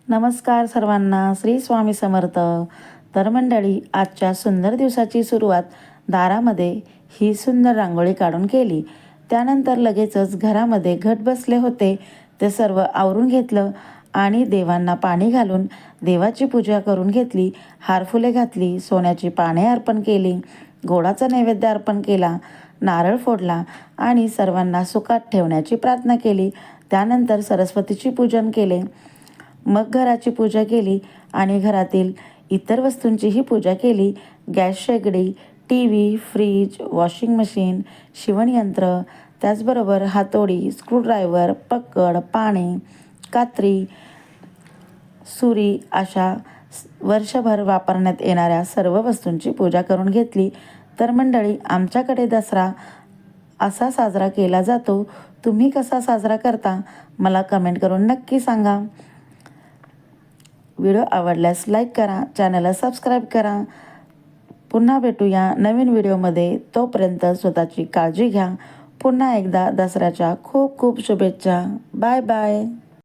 नमस्कार सर्वांना, श्री स्वामी समर्थ. तर मंडळी, आजच्या सुंदर दिवसाची सुरुवात दारामध्ये ही सुंदर रांगोळी काढून केली. त्यानंतर लगेचच घरामध्ये घट बसले होते ते सर्व आवरून घेतलं आणि देवांना पाणी घालून देवाची पूजा करून घेतली. हारफुले घातली, सोन्याची पाने अर्पण केली, गोडाचा नैवेद्य अर्पण केला, नारळ फोडला आणि सर्वांना सुखात ठेवण्याची प्रार्थना केली. त्यानंतर सरस्वतीची पूजन केले. मग घराची पूजा केली आणि घरातील इतर वस्तूंचीही पूजा केली. गॅस शेगडी, TV, fridge, washing machine, शिवणयंत्र, त्याचबरोबर हातोडी, स्क्रूड्रायव्हर, पक्कड, पाणी, कात्री, सुरी अशा वर्षभर वापरण्यात येणाऱ्या सर्व वस्तूंची पूजा करून घेतली. तर मंडळी, आमच्याकडे दसरा असा साजरा केला जातो. तुम्ही कसा साजरा करता मला कमेंट करून नक्की सांगा. व्हिडिओ आवडल्यास लाईक करा, चॅनलला सबस्क्राईब करा. पुन्हा भेटूया नवीन व्हिडिओमध्ये. तोपर्यंत स्वतःची काळजी घ्या. पुन्हा एकदा दसऱ्याच्या खूप खूप शुभेच्छा. Bye bye.